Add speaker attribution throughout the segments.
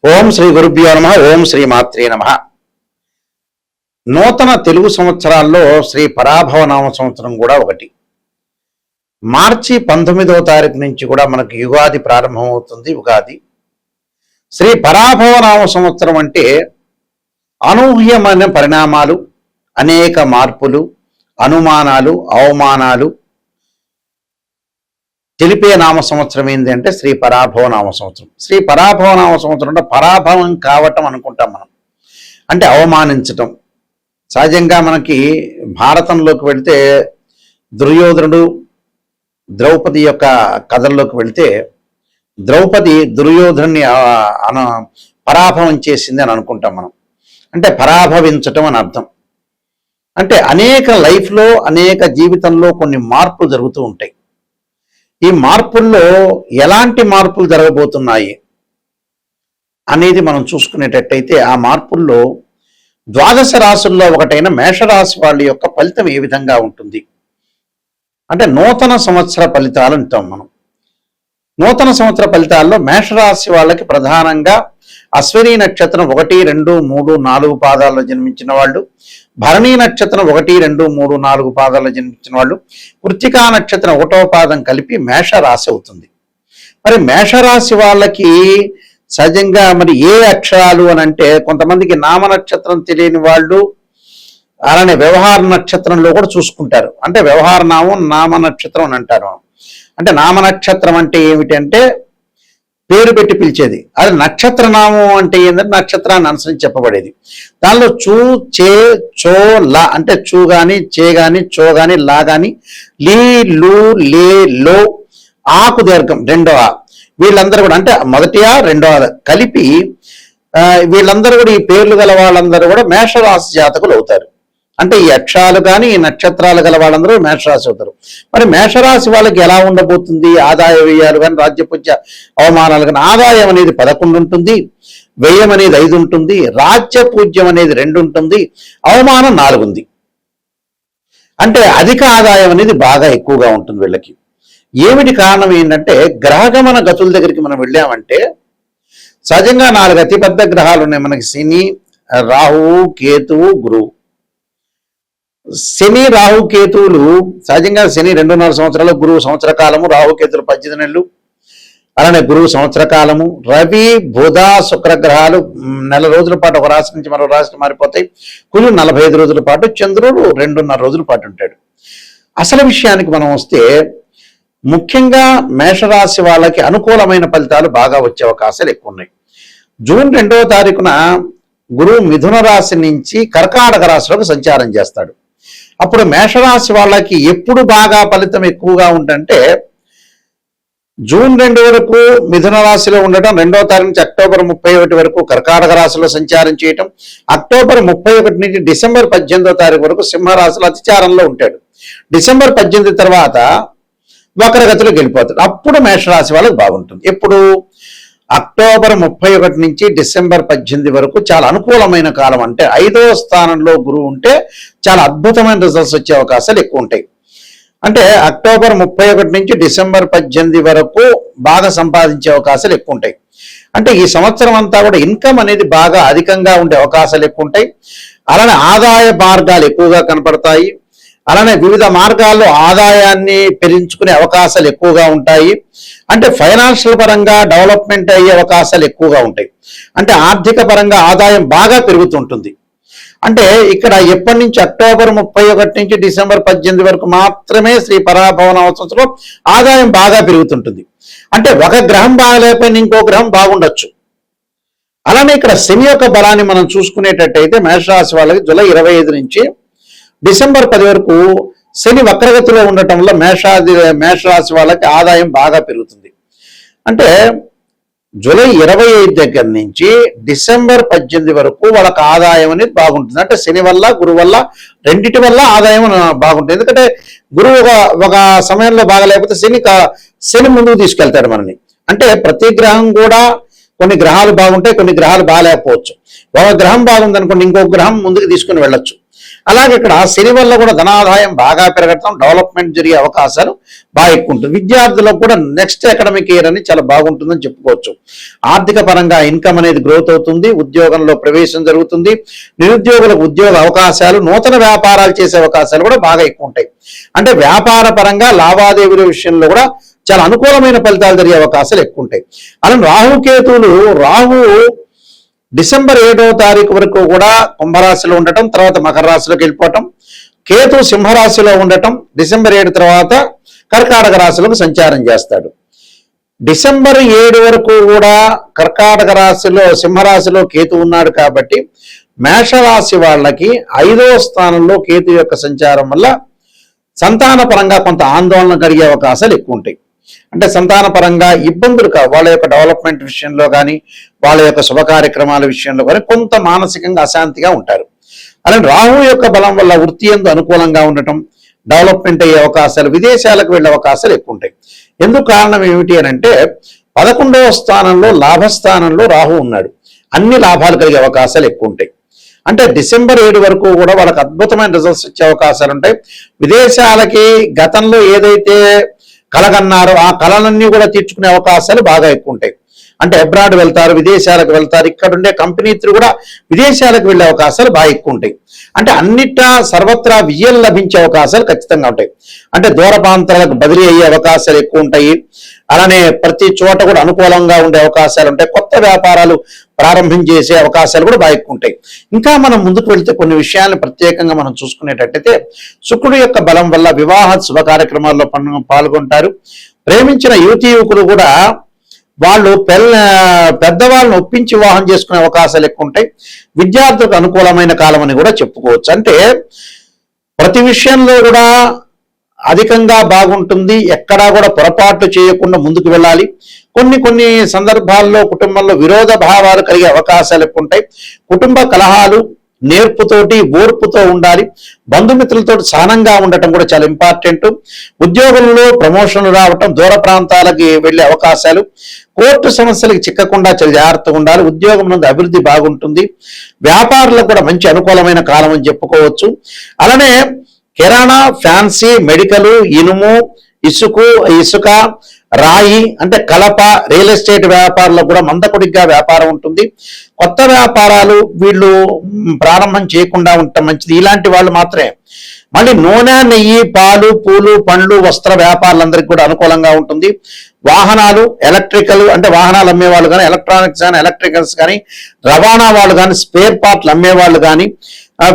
Speaker 1: ఓం శ్రీ గురుభ్యో నమః. ఓం శ్రీ మాత్రే నమః. నూతన తెలుగు సంవత్సరాల్లో శ్రీ పరాభవ నామ సంవత్సరం కూడా ఒకటి. మార్చి 19వ తారీఖు నుంచి కూడా మనకు యుగాది ప్రారంభమవుతుంది. ఉగాది శ్రీ పరాభవ నామ సంవత్సరం అంటే అనూహ్యమైన పరిణామాలు, అనేక మార్పులు, అనుమానాలు, అవమానాలు తెలిపే నామ సంవత్సరం ఏంటి అంటే శ్రీ పరాభవ నామ సంవత్సరం. శ్రీ పరాభవ నామ సంవత్సరం అంటే పరాభవం కావటం అనుకుంటాం మనం, అంటే అవమానించటం. సహజంగా మనకి భారతంలోకి వెళితే దుర్యోధనుడు ద్రౌపది యొక్క కథల్లోకి వెళితే ద్రౌపది దుర్యోధనుని పరాభవం చేసింది అని అనుకుంటాం మనం. అంటే పరాభవించటం అని అర్థం. అంటే అనేక లైఫ్లో, అనేక జీవితంలో కొన్ని మార్పులు జరుగుతూ ఉంటాయి. ఈ మార్పుల్లో ఎలాంటి మార్పులు జరగబోతున్నాయి అనేది మనం చూసుకునేటట్టయితే, ఆ మార్పుల్లో ద్వాదశ రాశుల్లో ఒకటైన మేషరాశి వాళ్ళ యొక్క ఫలితం ఏ విధంగా ఉంటుంది అంటే నూతన సంవత్సర ఫలితాలు అంటాం మనం. నూతన సంవత్సర ఫలితాల్లో మేషరాశి వాళ్ళకి ప్రధానంగా అశ్విని నక్షత్రం 1, 2, 3, 4 పాదాల్లో జన్మించిన వాళ్ళు, భరణీ నక్షత్రం 1, 2, 3, 4 పాదాల్లో జన్మించిన వాళ్ళు, కృత్తికా నక్షత్రం 1వ పాదం కలిపి మేషరాశి అవుతుంది. మరి మేషరాశి వాళ్ళకి సహజంగా మరి ఏ అక్షరాలు అని అంటే, కొంతమందికి నామ నక్షత్రం తెలియని వాళ్ళు అలానే వ్యవహార నక్షత్రంలో కూడా చూసుకుంటారు. అంటే వ్యవహార నామం, నామ నక్షత్రం అని అంటారు. అంటే నామ నక్షత్రం అంటే ఏమిటంటే పేరు పెట్టి పిలిచేది. అది నక్షత్రనామం అంటే ఏంటంటే నక్షత్రాన్ని అనుసరించి చెప్పబడేది. దానిలో చూ, చే, చో, లా అంటే చూ గాని, చే గాని, చో గాని, లా గాని, లీ, లు, లే, లో, ఆకు దీర్ఘం రెండవ, వీళ్ళందరూ కూడా అంటే మొదటి రెండవ కలిపి వీళ్ళందరూ కూడా, ఈ పేర్లు గల వాళ్ళందరూ కూడా మేషరాశి జాతకులు అవుతారు. అంటే ఈ అక్షరాలు కానీ, ఈ నక్షత్రాలు గల వాళ్ళందరూ మేషరాశి అవుతారు. మరి మేషరాశి వాళ్ళకి ఎలా ఉండబోతుంది? ఆదాయ వ్యయాలు కానీ, రాజ్యపూజ్య అవమానాలు కానీ. ఆదాయం అనేది 11 ఉంటుంది, వ్యయం అనేది 5 ఉంటుంది, రాజ్యపూజ్యం అనేది 2 ఉంటుంది, అవమానం 4 ఉంది. అంటే అధిక ఆదాయం అనేది బాగా ఎక్కువగా ఉంటుంది వీళ్ళకి. ఏమిటి కారణం ఏంటంటే, గ్రహగమన గతుల దగ్గరికి మనం వెళ్ళామంటే సహజంగా 4 అతిపెద్ద గ్రహాలు ఉన్నాయి మనకి: శని, రాహువు, కేతువు, గురువు. శని, రాహు, కేతువులు సహజంగా శని 2.5 సంవత్సరాలు, గురువు సంవత్సర కాలము, రాహు కేతులు 18 నెలలు, అలానే గురువు సంవత్సర కాలము. రవి, బుధ, శుక్ర గ్రహాలు నెల రోజుల పాటు ఒక రాశి నుంచి మరో రాశికి మారిపోతాయి. కుజుడు 45 రోజుల పాటు, చంద్రుడు 2.5 రోజుల పాటు ఉంటాడు. అసలు విషయానికి మనం వస్తే, ముఖ్యంగా మేషరాశి వాళ్ళకి అనుకూలమైన ఫలితాలు బాగా వచ్చే అవకాశాలు ఎక్కువ ఉన్నాయి. జూన్ 2వ తారీఖున గురువు మిథున రాశి నుంచి కర్కాటక రాశిలోకి సంచారం చేస్తాడు. అప్పుడు మేషరాశి వాళ్ళకి ఎప్పుడు బాగా ఫలితం ఎక్కువగా ఉంటుందంటే, జూన్ 2 వరకు మిథున రాశిలో ఉండటం, 2వ తారీఖు నుంచి అక్టోబర్ 31 వరకు కర్కాటక రాశిలో సంచారం చేయటం, అక్టోబర్ 31 నుంచి డిసెంబర్ 18వ తారీఖు వరకు సింహరాశిలో అతిచారంలో ఉంటాడు. డిసెంబర్ 18 తర్వాత వక్రగతిలోకి వెళ్ళిపోతాడు. అప్పుడు మేషరాశి వాళ్ళకి బాగుంటుంది. ఎప్పుడు? అక్టోబర్ 31 నుంచి డిసెంబర్ 18 వరకు చాలా అనుకూలమైన కాలం. అంటే 5వ స్థానంలో గురువు ఉంటే చాలా అద్భుతమైన రిజల్ట్స్ వచ్చే అవకాశాలు ఎక్కువ ఉంటాయి. అంటే అక్టోబర్ 31 నుంచి డిసెంబర్ 18 వరకు బాగా సంపాదించే అవకాశాలు ఎక్కువ ఉంటాయి. అంటే ఈ సంవత్సరం అంతా కూడా ఇన్కమ్ అనేది బాగా అధికంగా ఉండే అవకాశాలు ఎక్కువ ఉంటాయి. అలానే ఆదాయ మార్గాలు ఎక్కువగా కనపడతాయి. అలానే వివిధ మార్గాల్లో ఆదాయాన్ని పెంచుకునే అవకాశాలు ఎక్కువగా ఉంటాయి. అంటే ఫైనాన్షియల్ పరంగా డెవలప్మెంట్ అయ్యే అవకాశాలు ఎక్కువగా ఉంటాయి. అంటే ఆర్థిక పరంగా ఆదాయం బాగా పెరుగుతుంటుంది. అంటే ఇక్కడ ఎప్పటి నుంచి అక్టోబర్ 31 నుంచి డిసెంబర్ 18 వరకు మాత్రమే శ్రీ పరాభవ నామ సంవత్సరంలో ఆదాయం బాగా పెరుగుతుంటుంది. అంటే ఒక గ్రహం బాగలేకపోయినా ఇంకో గ్రహం బాగుండొచ్చు. అలానే ఇక్కడ శని యొక్క బలాన్ని మనం చూసుకునేటట్టయితే మేషరాశి వాళ్ళకి జూలై 25 నుంచి డిసెంబర్ 10 వరకు శని వక్రగతిలో ఉండటం వల్ల మేషరాశి వాళ్ళకి ఆదాయం బాగా పెరుగుతుంది. అంటే జూలై 25 దగ్గర నుంచి డిసెంబర్ 18 వరకు వాళ్ళకి ఆదాయం అనేది బాగుంటుంది. అంటే శని వల్ల, గురువు వల్ల, రెండింటి వల్ల ఆదాయం బాగుంటుంది. ఎందుకంటే గురువు ఒక సమయంలో బాగా లేకపోతే శని ముందుకు తీసుకెళ్తాడు మనని. అంటే ప్రతి గ్రహం కూడా కొన్ని గ్రహాలు బాగుంటాయి, కొన్ని గ్రహాలు బాగాలేకపోవచ్చు. ఒక గ్రహం బాగుందనుకోండి, ఇంకొక గ్రహం ముందుకు తీసుకుని వెళ్ళొచ్చు. అలాగే ఇక్కడ శని వల్ల కూడా ధనాదాయం బాగా పెరగటం, డెవలప్మెంట్ జరిగే అవకాశాలు బాగా ఎక్కువ ఉంటుంది. విద్యార్థులకు కూడా నెక్స్ట్ అకాడమిక్ ఇయర్ అని చాలా బాగుంటుందని చెప్పుకోవచ్చు. ఆర్థిక పరంగా ఇన్కమ్ అనేది గ్రోత్ అవుతుంది, ఉద్యోగంలో ప్రవేశం జరుగుతుంది, నిరుద్యోగులకు ఉద్యోగ అవకాశాలు, నూతన వ్యాపారాలు చేసే అవకాశాలు కూడా బాగా ఎక్కువ ఉంటాయి. అంటే వ్యాపార పరంగా లావాదేవీల విషయంలో కూడా చాలా అనుకూలమైన ఫలితాలు జరిగే అవకాశాలు ఎక్కువ ఉంటాయి. అలాగే రాహుకేతువులు, రాహు డిసెంబర్ 7వ తారీఖు వరకు కూడా కుంభరాశిలో ఉండటం, తర్వాత మకర రాశిలోకి వెళ్ళిపోవటం, కేతు సింహరాశిలో ఉండటం, డిసెంబర్ 7 తర్వాత కర్కాటక రాశిలోకి సంచారం చేస్తాడు. డిసెంబర్ 7 వరకు కూడా కర్కాటక రాశిలో, సింహరాశిలో కేతు ఉన్నాడు కాబట్టి మేషరాశి వాళ్ళకి 5వ స్థానంలో కేతు యొక్క సంచారం వల్ల సంతాన పరంగా కొంత ఆందోళన కలిగే అవకాశాలు ఎక్కువ ఉంటాయి. అంటే సంతాన పరంగా ఇబ్బందులు కావు, వాళ్ళ యొక్క డెవలప్మెంట్ విషయంలో కానీ, వాళ్ళ యొక్క శుభ కార్యక్రమాల విషయంలో కానీ కొంత మానసికంగా అశాంతిగా ఉంటారు. అలాగే రాహు యొక్క బలం వల్ల వృత్తి యందు అనుకూలంగా ఉండటం, డెవలప్మెంట్ అయ్యే అవకాశాలు, విదేశాలకు వెళ్ళే అవకాశాలు ఎక్కువ ఉంటాయి. ఎందుకు కారణం ఏమిటి అని అంటే 11వ స్థానంలో లాభస్థానంలో రాహు ఉన్నాడు, అన్ని లాభాలు కలిగే అవకాశాలు ఎక్కువ ఉంటాయి. అంటే డిసెంబర్ 7 వరకు కూడా వాళ్ళకి అద్భుతమైన రిజల్ట్స్ వచ్చే అవకాశాలు ఉంటాయి. విదేశాలకి గతంలో ఏదైతే కలగన్నారో ఆ కళలన్నీ కూడా తీర్చుకునే అవకాశాలు బాగా ఎక్కువ ఉంటాయి. అంటే అబ్రాడ్ వెళ్తారు, విదేశాలకు వెళ్తారు, ఇక్కడ ఉండే కంపెనీలు కూడా విదేశాలకు వెళ్ళే అవకాశాలు బాగా ఎక్కువ ఉంటాయి. అంటే అన్నిటా సర్వత్రా విజయం లభించే అవకాశాలు ఖచ్చితంగా ఉంటాయి. అంటే దూర ప్రాంతాలకు బదిలీ అయ్యే అవకాశాలు ఎక్కువ ఉంటాయి. అలానే ప్రతి చోట కూడా అనుకూలంగా ఉండే అవకాశాలు ఉంటాయి. కొత్త వ్యాపారాలు ప్రారంభించేసే అవకాశాలు కూడా బాగా ఎక్కువ ఉంటాయి. ఇంకా మనం ముందుకు వెళ్తే కొన్ని విషయాలను ప్రత్యేకంగా మనం చూసుకునేటట్టయితే శుక్రుడు యొక్క బలం వల్ల వివాహ శుభ కార్యక్రమాల్లో పాల్గొంటారు. ప్రేమించిన యువతీ యువకులు కూడా వాళ్ళు పెద్దవాళ్ళని ఒప్పించి వివాహం చేసుకునే అవకాశాలు ఎక్కువ ఉంటాయి. విద్యార్థులకు అనుకూలమైన కాలం అని కూడా చెప్పుకోవచ్చు. అంటే ప్రతి విషయంలో కూడా అధికంగా బాగుంటుంది, ఎక్కడా కూడా పొరపాట్లు చేయకుండా ముందుకు వెళ్ళాలి. కొన్ని సందర్భాల్లో కుటుంబంలో విరోధ భావాలు కలిగే అవకాశాలు ఎక్కువ ఉంటాయి. కుటుంబ కలహాలు నేర్పుతోటి, ఓర్పుతో ఉండాలి. బంధుమిత్రులతో సహనంగా ఉండటం కూడా చాలా ఇంపార్టెంట్. ఉద్యోగంలో ప్రమోషన్లు రావటం, దూర ప్రాంతాలకి వెళ్ళే అవకాశాలు, కోర్టు సమస్యలకు చిక్కకుండా చాలా జాగ్రత్తగా ఉండాలి. ఉద్యోగం నుండి అభివృద్ధి బాగుంటుంది. వ్యాపారులకు కూడా మంచి అనుకూలమైన కాలం అని చెప్పుకోవచ్చు. అలానే కిరాణా, ఫ్యాన్సీ, మెడికల్, ఇనుము, ఇసుక, రాయి అంటే కలప, రియల్ ఎస్టేట్ వ్యాపారులకు కూడా మందకొడిగా వ్యాపారం ఉంటుంది. కొత్త వ్యాపారాలు వీళ్ళు ప్రారంభం చేయకుండా ఉండటం మంచిది. ఇలాంటి వాళ్ళు మాత్రమే. మళ్ళీ నూనె, నెయ్యి, పాలు, పూలు, పండ్లు, వస్త్ర వ్యాపారులందరికీ కూడా అనుకూలంగా ఉంటుంది. వాహనాలు, ఎలక్ట్రికల్ అంటే వాహనాలు అమ్మేవాళ్ళు కానీ, ఎలక్ట్రానిక్స్ కానీ, ఎలక్ట్రికల్స్ కానీ, రవాణా వాళ్ళు కానీ, స్పేర్ పార్ట్లు అమ్మేవాళ్ళు కానీ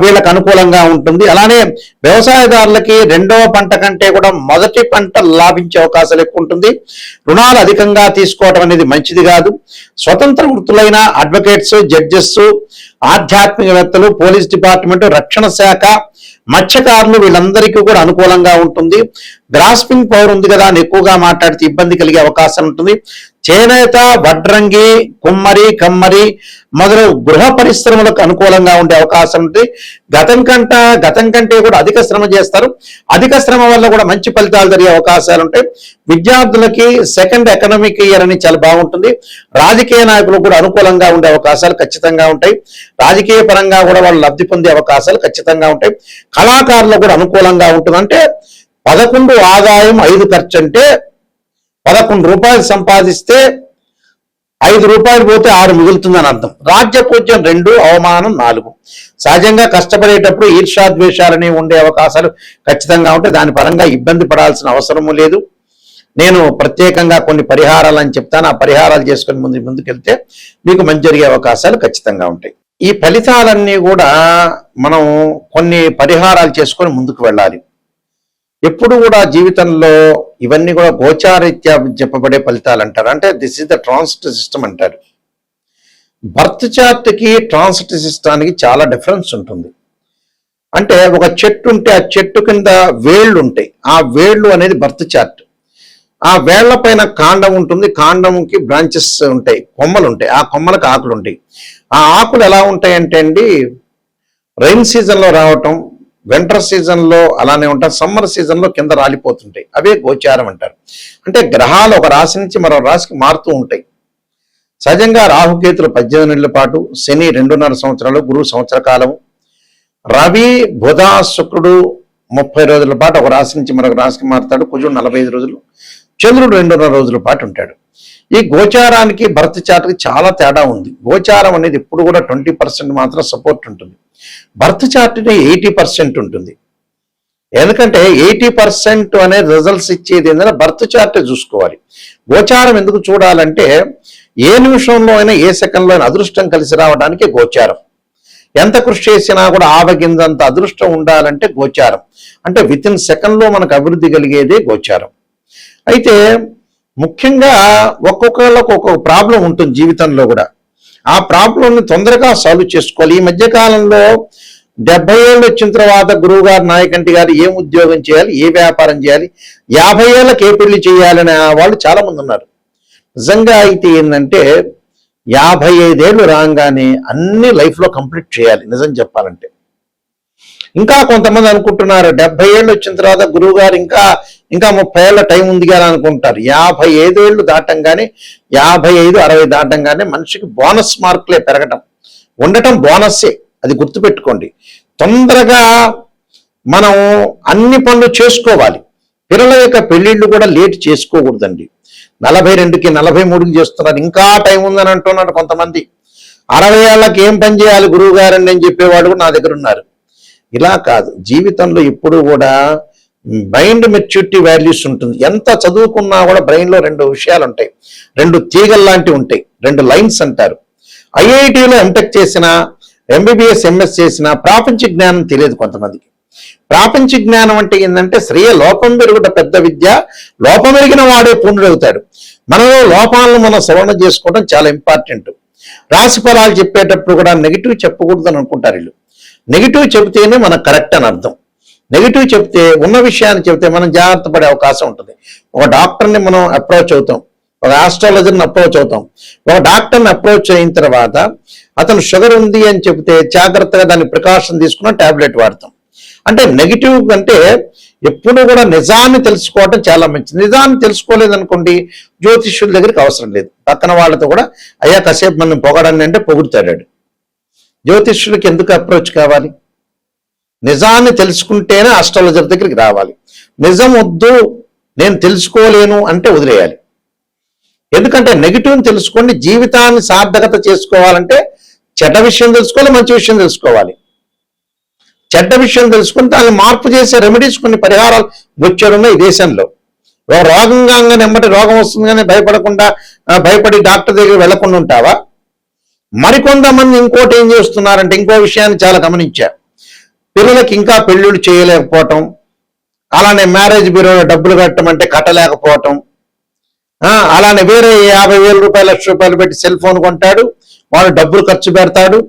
Speaker 1: వీళ్ళకి అనుకూలంగా ఉంటుంది. అలానే వ్యవసాయదారులకి 2వ పంట కంటే కూడా మొదటి పంట లాభించే అవకాశాలు ఎక్కువ ఉంటుంది. రుణాలు అధికంగా తీసుకోవడం అనేది మంచిది కాదు. స్వతంత్ర వృత్తులైన అడ్వకేట్స్, జడ్జెస్, ఆధ్యాత్మికవేత్తలు, పోలీస్ డిపార్ట్మెంట్, రక్షణ శాఖ, మత్స్యకారులు వీళ్ళందరికీ కూడా అనుకూలంగా ఉంటుంది. గ్రాస్పింగ్ పవర్ ఉంది కదా అని ఎక్కువగా మాట్లాడితే ఇబ్బంది కలిగే అవకాశం ఉంటుంది. చేనేత, వడ్రంగి, కుమ్మరి, కమ్మరి మొదలు గృహ పరిశ్రమలకు అనుకూలంగా ఉండే అవకాశం ఉంటుంది. గతం కంటే కూడా అధిక శ్రమ చేస్తారు. అధిక శ్రమ వల్ల కూడా మంచి ఫలితాలు జరిగే అవకాశాలు ఉంటాయి. విద్యార్థులకి సెకండ్ అకాడమిక్ ఇయర్ అని చాలా బాగుంటుంది. రాజకీయ నాయకులకు కూడా అనుకూలంగా ఉండే అవకాశాలు ఖచ్చితంగా ఉంటాయి. రాజకీయ పరంగా కూడా వాళ్ళు లబ్ధి పొందే అవకాశాలు ఖచ్చితంగా ఉంటాయి. కళాకారులకు కూడా అనుకూలంగా ఉంటుంది. అంటే 11 ఆదాయం 5 ఖర్చు అంటే 11 రూపాయలు సంపాదిస్తే 5 రూపాయలు పోతే 6 మిగులుతుందని అర్థం. రాజ్యపూజ్యం 2, అవమానం 4. సహజంగా కష్టపడేటప్పుడు ఈర్ష్యాద్వేషాలని ఉండే అవకాశాలు ఖచ్చితంగా ఉంటాయి. దాని పరంగా ఇబ్బంది పడాల్సిన అవసరము లేదు. నేను ప్రత్యేకంగా కొన్ని పరిహారాలు అని చెప్తాను. ఆ పరిహారాలు చేసుకొని ముందుకెళ్తే మీకు మంచి జరిగే అవకాశాలు ఖచ్చితంగా ఉంటాయి. ఈ ఫలితాలన్నీ కూడా మనం కొన్ని పరిహారాలు చేసుకొని ముందుకు వెళ్ళాలి. ఎప్పుడు కూడా జీవితంలో ఇవన్నీ కూడా గోచారీత్యా చెప్పబడే ఫలితాలు అంటారు. అంటే this is the transit system అంటారు. బర్త్ చార్ట్కి ట్రాన్సిట్ సిస్టానికి చాలా డిఫరెన్స్ ఉంటుంది. అంటే ఒక చెట్టు ఉంటే ఆ చెట్టు కింద వేళ్ళు ఉంటాయి. ఆ వేళ్ళు అనేది బర్త్ చార్ట్. ఆ వేళ్ల పైన కాండం ఉంటుంది. కాండంకి బ్రాంచెస్ ఉంటాయి, కొమ్మలు ఉంటాయి. ఆ కొమ్మలకు ఆకులు ఉంటాయి. ఆ ఆకులు ఎలా ఉంటాయంటే అండి, రైన్ సీజన్లో రావటం, వింటర్ సీజన్లో అలానే ఉంటాయి, సమ్మర్ సీజన్లో కింద రాలిపోతుంటాయి. అవే గోచారం అంటారు. అంటే గ్రహాలు ఒక రాశి నుంచి మరో రాశికి మారుతూ ఉంటాయి. సహజంగా రాహుకేతులు 18 నెలల పాటు, శని 2.5 సంవత్సరాలు, గురువు సంవత్సర కాలము, రవి బుధ శుక్రుడు 30 రోజుల పాటు ఒక రాశి నుంచి మరొక రాశికి మారుతాడు, కుజుడు 45 రోజులు, చంద్రుడు 2.5 రోజుల పాటు ఉంటాడు. ఈ గోచారానికి భర్త చార్ట్కి చాలా తేడా ఉంది. గోచారం అనేది ఎప్పుడు కూడా 20% మాత్రం సపోర్ట్ ఉంటుంది, భర్త చార్ట్ని 80% ఉంటుంది. ఎందుకంటే 80% అనే రిజల్ట్స్ ఇచ్చేది ఏంటంటే భర్త చార్ట్ చూసుకోవాలి. గోచారం ఎందుకు చూడాలంటే ఏ నిమిషంలో అయినా ఏ సెకండ్లో అయినా అదృష్టం కలిసి రావడానికి గోచారం. ఎంత కృషి చేసినా కూడా ఆవగింజంత అదృష్టం ఉండాలంటే గోచారం. అంటే వితిన్ సెకండ్లో మనకు అభివృద్ధి కలిగేదే గోచారం. అయితే ముఖ్యంగా ఒక్కొక్కళ్ళకు ఒక్కొక్క ప్రాబ్లం ఉంటుంది జీవితంలో కూడా. ఆ ప్రాబ్లంని తొందరగా సాల్వ్ చేసుకోవాలి. ఈ మధ్యకాలంలో 70 ఏళ్ళు వచ్చిన తర్వాత గురువు గారు, నాయకంటి గారు ఏం ఉద్యోగం చేయాలి, ఏ వ్యాపారం చేయాలి, 50 ఏళ్ళకి ఏ పెళ్లి చేయాలనే వాళ్ళు చాలా మంది ఉన్నారు. నిజంగా అయితే ఏంటంటే 55 ఏళ్ళు రాగానే అన్ని లైఫ్లో కంప్లీట్ చేయాలి నిజం చెప్పాలంటే. ఇంకా కొంతమంది అనుకుంటున్నారు 70 ఏళ్ళు వచ్చిన తర్వాత గురువు గారు ఇంకా 30 ఏళ్ళ టైం ఉంది కదా అనుకుంటారు. 55 ఏళ్ళు దాటంగానే, 55, 60 దాటంగానే మనిషికి బోనస్ మార్కులే పెరగటం ఉండటం బోనస్సే, అది గుర్తుపెట్టుకోండి. తొందరగా మనం అన్ని పనులు చేసుకోవాలి. పిల్లల యొక్క పెళ్లిళ్ళు కూడా లేట్ చేసుకోకూడదండి. 42కి 43కి చేస్తున్నారు, ఇంకా టైం ఉందని అంటున్నారు కొంతమంది. 60 ఏళ్ళకి ఏం పని చేయాలి గురువు గారని నేను చెప్పేవాడు కూడా నా దగ్గర ఉన్నారు. ఇలా కాదు, జీవితంలో ఎప్పుడు కూడా మైండ్ మెచ్యూరిటీ వాల్యూస్ ఉంటుంది. ఎంత చదువుకున్నా కూడా బ్రెయిన్లో 2 విషయాలు ఉంటాయి, 2 తీగలు లాంటివి ఉంటాయి, 2 లైన్స్ అంటారు. ఐఐటిలో ఎంటెక్ చేసిన, ఎంబీబీఎస్ ఎంఎస్ చేసిన ప్రాపంచిక జ్ఞానం తెలియదు కొంతమందికి. ప్రాపంచిక జ్ఞానం అంటే ఏంటంటే శ్రేయ లోపం పెరుగుట పెద్ద విద్య, లోపం పెరిగిన వాడే పూర్ణుడవుతాడు. మనలో లోపాలను మనం సవరణ చేసుకోవడం చాలా ఇంపార్టెంట్. రాశి ఫలాలు చెప్పేటప్పుడు కూడా నెగిటివ్ చెప్పకూడదు అని అనుకుంటారు వీళ్ళు. నెగిటివ్ చెబితేనే మనకు కరెక్ట్ అని అర్థం. నెగిటివ్ చెప్తే, ఉన్న విషయాన్ని చెబితే మనం జాగ్రత్త పడే అవకాశం ఉంటుంది. ఒక డాక్టర్ని మనం అప్రోచ్ అవుతాం, ఒక ఆస్ట్రాలజర్ని అప్రోచ్ అవుతాం. ఒక డాక్టర్ని అప్రోచ్ అయిన తర్వాత అతను షుగర్ ఉంది అని చెబితే జాగ్రత్తగా దాన్ని ప్రికాషన్ తీసుకున్న టాబ్లెట్ వాడతాం. అంటే నెగిటివ్ అంటే ఎప్పుడు కూడా నిజాన్ని తెలుసుకోవటం చాలా మంచిది. నిజాన్ని తెలుసుకోలేదనుకోండి, జ్యోతిష్యుల దగ్గరికి అవసరం లేదు. పక్కన వాళ్ళతో కూడా అయ్యా కాసేపు మనం పొగడండి అంటే పొగుడుతాడు. జ్యోతిష్యులకి ఎందుకు అప్రోచ్ కావాలి? నిజాన్ని తెలుసుకుంటేనే ఆస్ట్రాలజర్ దగ్గరికి రావాలి. నిజం వద్దు, నేను తెలుసుకోలేను అంటే వదిలేయాలి. ఎందుకంటే నెగిటివ్ని తెలుసుకోండి. జీవితాన్ని సార్థకత చేసుకోవాలంటే చెడ్డ విషయం తెలుసుకోవాలి, మంచి విషయం తెలుసుకోవాలి. చెడ్డ విషయం తెలుసుకుని దాన్ని మార్పు చేసే రెమెడీస్, కొన్ని పరిహారాలు వచ్చాడున్నాయి ఈ దేశంలో. రోగంగా నెమ్మటి రోగం వస్తుంది కానీ భయపడి డాక్టర్ దగ్గర వెళ్లకుండా ఉంటావా? మరికొంతమంది ఇంకోటి ఏం చేస్తున్నారంటే, ఇంకో విషయాన్ని చాలా గమనించా. పిల్లలకి ఇంకా పెళ్ళిళ్ళు చేయలేకపోవటం, అలానే మ్యారేజ్ బ్యూరోలో డబ్బులు కట్టమంటే కట్టలేకపోవటం, అలానే వేరే 50,000 రూపాయలు, 1,00,000 రూపాయలు పెట్టి సెల్ ఫోన్ కొంటాడు, వాడు డబ్బులు ఖర్చు పెడతాడు.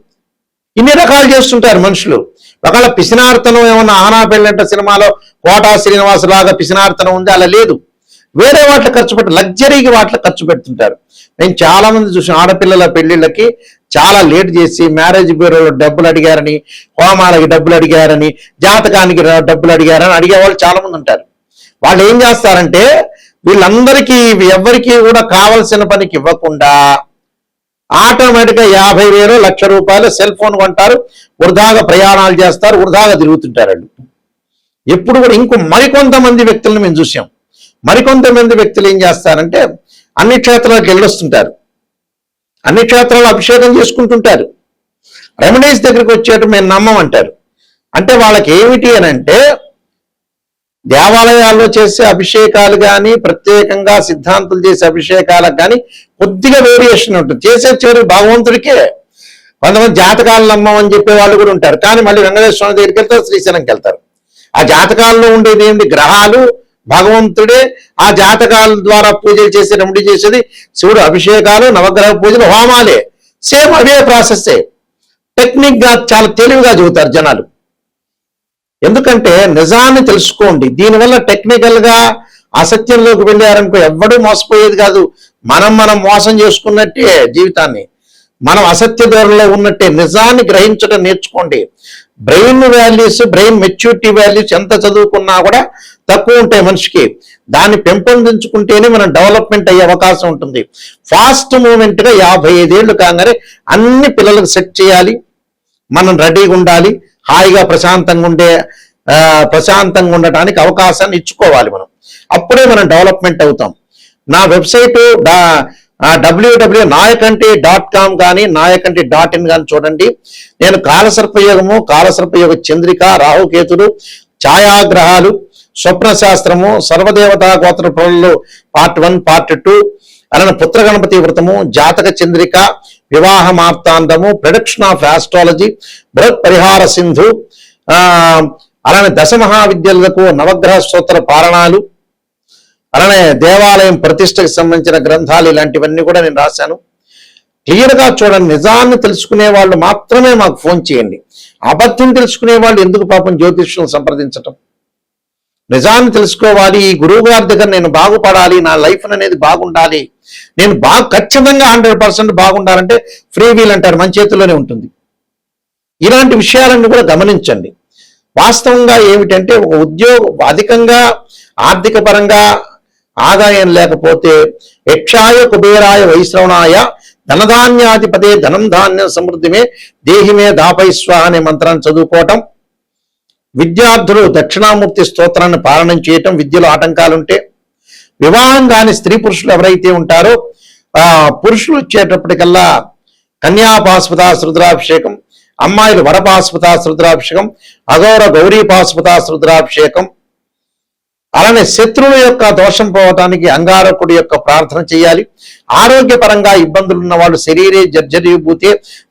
Speaker 1: ఇన్ని రకాలు చేస్తుంటారు మనుషులు. ఒకవేళ పిసినార్తనం ఏమన్నా ఆనా పెళ్ళంట సినిమాలో కోటా శ్రీనివాస్ లాగా పిసినార్తనం ఉంది, అలా లేదు. వేరే వాటిలో ఖర్చు పెట్టి, లగ్జరీకి వాటిలో ఖర్చు పెడుతుంటారు. నేను చాలా మంది చూసిన ఆడపిల్లల పెళ్లిళ్ళకి చాలా లేట్ చేసి మ్యారేజ్ బ్యూరోలో డబ్బులు అడిగారని, హోమాలకి డబ్బులు అడిగారని, జాతకానికి డబ్బులు అడిగారని అడిగేవాళ్ళు చాలా మంది ఉంటారు. వాళ్ళు ఏం చేస్తారంటే వీళ్ళందరికీ ఎవరికి కూడా కావలసిన పనికి ఇవ్వకుండా ఆటోమేటిక్గా 50,000, 1,00,000 రూపాయలు సెల్ ఫోన్ కొంటారు, వృధాగా ప్రయాణాలు చేస్తారు, వృధాగా తిరుగుతుంటారు వాళ్ళు. ఎప్పుడు కూడా మరికొంతమంది వ్యక్తులను మేము చూసాం. మరికొంతమంది వ్యక్తులు ఏం చేస్తారంటే అన్ని క్షేత్రాలకు వెళ్ళొస్తుంటారు, అన్ని క్షేత్రాలు అభిషేకం చేసుకుంటుంటారు. రెమెడీస్ దగ్గరికి వచ్చేటప్పుడు మేము నమ్మమంటారు. అంటే వాళ్ళకి ఏమిటి అని అంటే, దేవాలయాల్లో చేసే అభిషేకాలు కానీ, ప్రత్యేకంగా సిద్ధాంతులు చేసే అభిషేకాలకు కానీ కొద్దిగా వేరియేషన్ ఉంటుంది. చేసే చివరి భగవంతుడికే. కొంతమంది జాతకాలు నమ్మమని చెప్పే వాళ్ళు కూడా ఉంటారు, కానీ మళ్ళీ వెంకటేశ్వర స్వామి దగ్గరికి వెళ్తారు, శ్రీశైలంకి వెళ్తారు. ఆ జాతకాల్లో ఉండేది ఏంటి? గ్రహాలు, భగవంతుడే. ఆ జాతకాల ద్వారా పూజలు చేసి రెమెడీ చేసేది శివుడు, అభిషేకాలు, నవగ్రహ పూజలు, హోమాలే. సేమ్ అవే ప్రాసెస్సే. టెక్నిక్గా చాలా తెలివిగా చెబుతారు జనాలు. ఎందుకంటే నిజాన్ని తెలుసుకోండి. దీనివల్ల టెక్నికల్గా అసత్యంలోకి వెళ్ళారనుకో ఎవ్వడూ మోసపోయేది కాదు. మనం మోసం చేసుకున్నట్టే జీవితాన్ని. మనం అసత్య ధోరణిలో ఉన్నట్టే. నిజాన్ని గ్రహించడం నేర్చుకోండి. Brain values, brain maturity values ఎంత చదువుకున్నా కూడా తక్కువ ఉంటాయి మనిషికి. దాన్ని పెంపొందించుకుంటేనే మనం డెవలప్మెంట్ అయ్యే అవకాశం ఉంటుంది. ఫాస్ట్ మూమెంట్గా 55 ఏళ్ళు కాగానే అన్ని పిల్లలకు సెట్ చేయాలి, మనం రెడీగా ఉండాలి, హాయిగా ప్రశాంతంగా ఉండటానికి అవకాశాన్ని ఇచ్చుకోవాలి మనం. అప్పుడే మనం డెవలప్మెంట్ అవుతాం. నా వెబ్సైటు www.nayakanti.com కానీ nayakanti.in కానీ చూడండి. నేను కాలసర్పయోగము, కాలసర్పయోగ చంద్రిక, రాహుకేతుడు, ఛాయాగ్రహాలు, స్వప్న శాస్త్రము, సర్వదేవతా గోత్ర ఫలాలు పార్ట్ 1 పార్ట్ 2, అలానే పుత్ర గణపతి వ్రతము, జాతక చంద్రిక, వివాహ మార్తాండము, ప్రొడక్షన్ ఆఫ్ ఆస్ట్రాలజీ, బృహత్ పరిహార సింధు, అలానే దశమహావిద్యలకు నవగ్రహ స్తోత్ర పారణాలు, అలానే దేవాలయం ప్రతిష్టకు సంబంధించిన గ్రంథాలు, ఇలాంటివన్నీ కూడా నేను రాశాను. క్లియర్గా చూడండి. నిజాన్ని తెలుసుకునే వాళ్ళు మాత్రమే మాకు ఫోన్ చేయండి. అబద్ధం తెలుసుకునే వాళ్ళు ఎందుకు పాపం జ్యోతిష్యులను సంప్రదించటం? నిజాన్ని తెలుసుకోవాలి. ఈ గురువు గారి దగ్గర నేను బాగుపడాలి, నా లైఫ్ అనేది బాగుండాలి, నేను ఖచ్చితంగా 100% బాగుండాలంటే ఫ్రీ వీల్ అంటారు, మన చేతుల్లోనే ఉంటుంది. ఇలాంటి విషయాలన్నీ కూడా గమనించండి. వాస్తవంగా ఏమిటంటే ఒక ఉద్యోగం అధికంగా ఆర్థిక పరంగా ఆదాయం లేకపోతే యక్షాయ కుబేరాయ వైశ్రవణాయ ధనధాన్యాధిపతే ధనం ధాన్యం సమృద్ధిమే దేహిమే దాపైస్వ అనే మంత్రాన్ని చదువుకోవటం, విద్యార్థులు దక్షిణామూర్తి స్తోత్రాన్ని పాలనం చేయటం, విద్యలో ఆటంకాలుంటే, వివాహం కాని స్త్రీ పురుషులు ఎవరైతే ఉంటారో పురుషులు వచ్చేటప్పటికల్లా కన్యాపాస్పదాస్ రుద్రాభిషేకం, అమ్మాయిలు వరపాస్పదాస్ రుద్రాభిషేకం, అఘోర గౌరీపాస్పదాస్ రుద్రాభిషేకం, అలానే శత్రువు యొక్క దోషం పోవటానికి అంగారకుడి యొక్క ప్రార్థన చేయాలి. ఆరోగ్యపరంగా ఇబ్బందులు ఉన్న వాళ్ళు శరీరే జర్జరీభూతే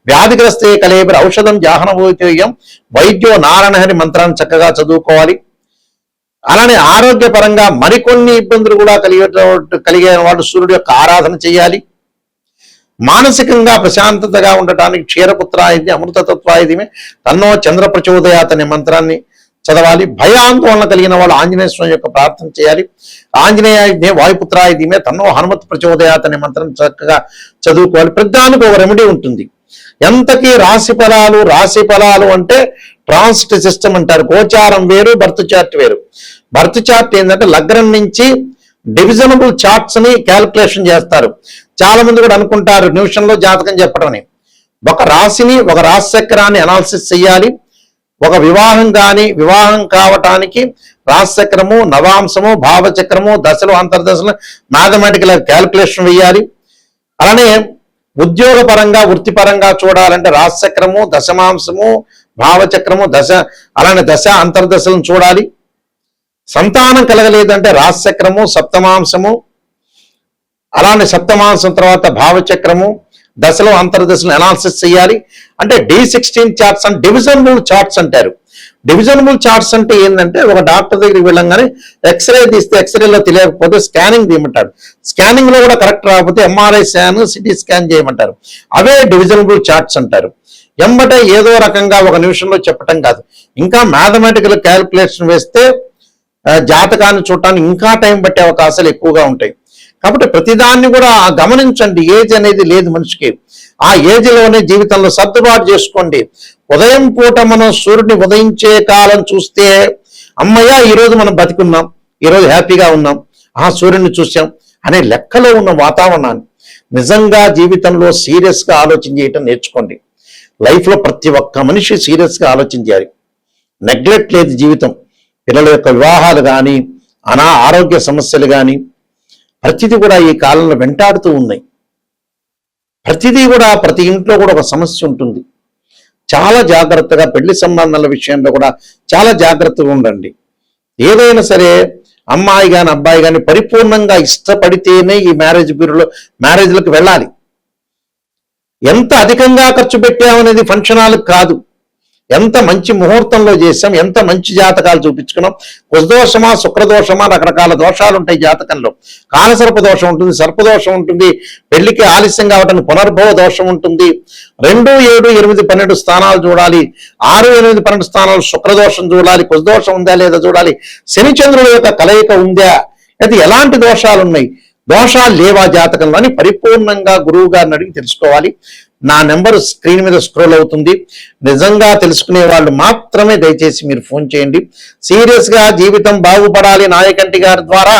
Speaker 1: వ్యాధిగ్రస్తే కలేబరి ఔషధం జాహనభూతేయం వైద్యో నారాయణ మంత్రాన్ని చక్కగా చదువుకోవాలి. అలానే ఆరోగ్యపరంగా మరికొన్ని ఇబ్బందులు కూడా కలిగే వాళ్ళు సూర్యుడు యొక్క ఆరాధన చేయాలి. మానసికంగా ప్రశాంతతగా ఉండటానికి క్షీరపుత్రాయుధి అమృతతత్వాయుధిమే తన్నో చంద్ర ప్రచోదయాత్ అనే మంత్రాన్ని చదవాలి. భయాందోళన కలిగిన వాళ్ళు ఆంజనేయ స్వామి యొక్క ప్రార్థన చేయాలి. ఆంజనేయ వాయుపుత్రాయుధిమే తన్నో హనుమత్ ప్రచోదయాత్ అనే మంత్రం చక్కగా చదువుకోవాలి. ప్రతిదానికి ఒక రెమెడీ ఉంటుంది. ఎంతకీ రాశి ఫలాలు అంటే ట్రాన్సిట్ సిస్టమ్ అంటారు. గోచారం వేరు, బర్త్ చార్ట్ వేరు. బర్త్ చార్ట్ ఏంటంటే లగ్నం నుంచి డివిజనబుల్ చార్ట్స్ ని క్యాల్కులేషన్ చేస్తారు. చాలా మంది కూడా అనుకుంటారు నిమిషంలో జాతకం చెప్పడం అని. ఒక రాశిని, ఒక రాశి చక్రాన్ని అనాలిసిస్ చేయాలి. ఒక వివాహం కావటానికి రాశిచక్రము, నవాంశము, భావచక్రము, దశలు, అంతర్దశలు మ్యాథమెటికల్ క్యాల్కులేషన్ వేయాలి. అలానే ఉద్యోగపరంగా వృత్తిపరంగా చూడాలంటే రాశిచక్రము, దశమాంశము, భావచక్రము, అలానే దశ అంతర్దశలను చూడాలి. సంతానం కలగలేదంటే రాశిచక్రము, సప్తమాంశము, అలానే సప్తమాంశం తర్వాత భావచక్రము, దశలో అంతర్దశలు అనాలిసిస్ చేయాలి. అంటే D16 చార్ట్స్ అంటే డివిజనబుల్ చార్ట్స్ అంటారు. డివిజనబుల్ చార్ట్స్ అంటే ఏంటంటే ఒక డాక్టర్ దగ్గరికి వెళ్ళంగానే ఎక్స్రే తీస్తే ఎక్స్రేలో తెలియకపోతే స్కానింగ్ తీయమంటారు. స్కానింగ్ లో కూడా కరెక్ట్ రాకపోతే MRI స్కాన్, సిటీ స్కాన్ చేయమంటారు. అవే డివిజనబుల్ చార్ట్స్ అంటారు. ఎంబటే ఏదో రకంగా ఒక నిమిషంలో చెప్పటం కాదు. ఇంకా మ్యాథమెటికల్ క్యాల్కులేషన్ వేస్తే జాతకాన్ని చూడటానికి ఇంకా టైం పట్టే అవకాశాలు ఎక్కువగా ఉంటాయి. కాబట్టి ప్రతిదాన్ని కూడా గమనించండి. ఏజ్ అనేది లేదు మనిషికి. ఆ ఏజ్లోనే జీవితంలో సర్దుబాటు చేసుకోండి. ఉదయం పూట మనం సూర్యుడిని ఉదయించే కాలం చూస్తే అమ్మయ్య ఈరోజు మనం బతికున్నాం, ఈరోజు హ్యాపీగా ఉన్నాం, సూర్యుడిని చూసాం అనే లెక్కలో ఉన్న వాతావరణాన్ని నిజంగా జీవితంలో సీరియస్గా ఆలోచన చేయటం నేర్చుకోండి. లైఫ్లో ప్రతి ఒక్క మనిషి సీరియస్గా ఆలోచన చేయాలి. నెగ్లెక్ట్ లేదు జీవితం. పిల్లల యొక్క వివాహాలు కానీ, ఆరోగ్య సమస్యలు కానీ ప్రతిదీ కూడా ఈ కాలంలో వెంటాడుతూ ఉన్నాయి. ప్రతిదీ కూడా ప్రతి ఇంట్లో కూడా ఒక సమస్య ఉంటుంది. చాలా జాగ్రత్తగా పెళ్లి సంబంధాల విషయంలో కూడా చాలా జాగ్రత్తగా ఉండండి. ఏదైనా సరే అమ్మాయి కానీ అబ్బాయి కానీ పరిపూర్ణంగా ఇష్టపడితేనే ఈ మ్యారేజ్లకు వెళ్ళాలి. ఎంత అధికంగా ఖర్చు పెట్టామనేది ఫంక్షన్ హాల్కి కాదు. ఎంత మంచి ముహూర్తంలో చేసాం, ఎంత మంచి జాతకాలు చూపించుకున్నాం. కుశదోషమా, శుక్రదోషమా, రకరకాల దోషాలు ఉంటాయి జాతకంలో. కాలసర్ప దోషం ఉంటుంది, సర్పదోషం ఉంటుంది, పెళ్లికి ఆలస్యం కావటానికి పునర్భవ దోషం ఉంటుంది. 2, 7, 8, 12 స్థానాలు చూడాలి. 6, 8, 12 స్థానాలు శుక్రదోషం చూడాలి. కుశదోషం ఉందా లేదా చూడాలి. శని చంద్రుల యొక్క కలయిక ఉందా, అయితే ఎలాంటి దోషాలు ఉన్నాయి, దోషాలు లేవా జాతకంలో అని పరిపూర్ణంగా గురువు గారిని అడిగి తెలుసుకోవాలి. నా నెంబర్ స్క్రీన్ మీద స్క్రోల్ అవుతుంది. నిజంగా తెలుసుకునే వాళ్ళు మాత్రమే దయచేసి మీరు ఫోన్ చేయండి. సీరియస్గా జీవితం బాగుపడాలి నాయకంటి గారి ద్వారా,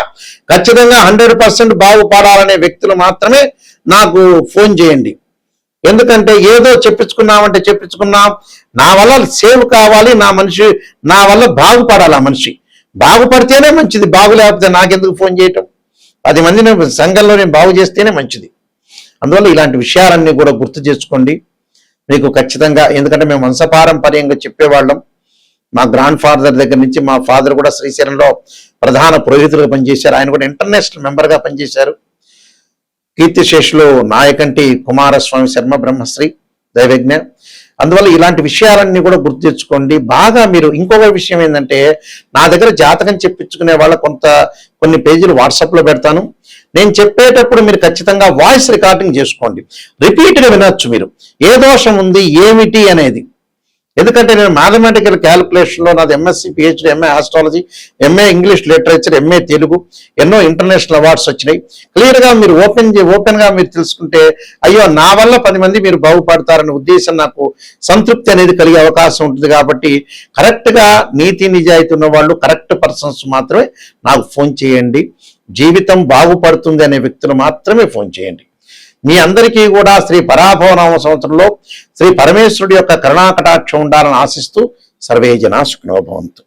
Speaker 1: ఖచ్చితంగా 100% బాగుపడాలనే వ్యక్తులు మాత్రమే నాకు ఫోన్ చేయండి. ఎందుకంటే ఏదో చెప్పించుకున్నామంటే చెప్పించుకున్నాం, నా వల్ల సేవ్ కావాలి, నా వల్ల బాగుపడాలి. ఆ మనిషి బాగుపడితేనే మంచిది, బాగులేకపోతే నాకెందుకు ఫోన్ చేయటం? 10 మందిని సంఘంలో నేను బాగు చేస్తేనే మంచిది. అందువల్ల ఇలాంటి విషయాలన్నీ కూడా గుర్తు చేసుకోండి. మీకు ఖచ్చితంగా, ఎందుకంటే మేము వంశపారంపర్యంగా చెప్పేవాళ్ళం. మా గ్రాండ్ ఫాదర్ దగ్గర నుంచి, మా ఫాదర్ కూడా శ్రీశైలంలో ప్రధాన పురోహితులుగా పనిచేశారు. ఆయన కూడా ఇంటర్నేషనల్ మెంబర్గా పనిచేశారు. కీర్తిశేషులు నాయకంటి కుమారస్వామి శర్మ బ్రహ్మశ్రీ దైవజ్ఞ. అందువల్ల ఇలాంటి విషయాలన్నీ కూడా గుర్తు తెచ్చుకోండి. బాగా మీరు ఇంకొక విషయం ఏంటంటే, నా దగ్గర జాతకం చెప్పించుకునే వాళ్ళ కొన్ని పేజీలు వాట్సాప్లో పెడతాను. నేను చెప్పేటప్పుడు మీరు ఖచ్చితంగా వాయిస్ రికార్డింగ్ చేసుకోండి, రిపీట్గా వినొచ్చు మీరు, ఏ దోషం ఉంది ఏమిటి అనేది. ఎందుకంటే నేను మ్యాథమెటికల్ క్యాలిక్యులేషన్లో నాది MSc, PhD, MA astrology, MA English literature, MA Telugu, ఎన్నో ఇంటర్నేషనల్ అవార్డ్స్ వచ్చినాయి. క్లియర్గా మీరు ఓపెన్గా మీరు తెలుసుకుంటే, అయ్యో నా వల్ల 10 మంది మీరు బాగుపడతారనే ఉద్దేశం, నాకు సంతృప్తి అనేది కలిగే అవకాశం ఉంటుంది. కాబట్టి కరెక్ట్గా నీతి నిజాయితీ ఉన్న వాళ్ళు, కరెక్ట్ పర్సన్స్ మాత్రమే నాకు ఫోన్ చేయండి. జీవితం బాగుపడుతుంది అనే వ్యక్తులు మాత్రమే ఫోన్ చేయండి. మీ అందరికీ కూడా శ్రీ పరాభవనామ సంవత్సరంలో శ్రీ పరమేశ్వరుడి యొక్క కరుణాకటాక్షం ఉండాలని ఆశిస్తూ, సర్వే జనా సుఖినో భవంతు.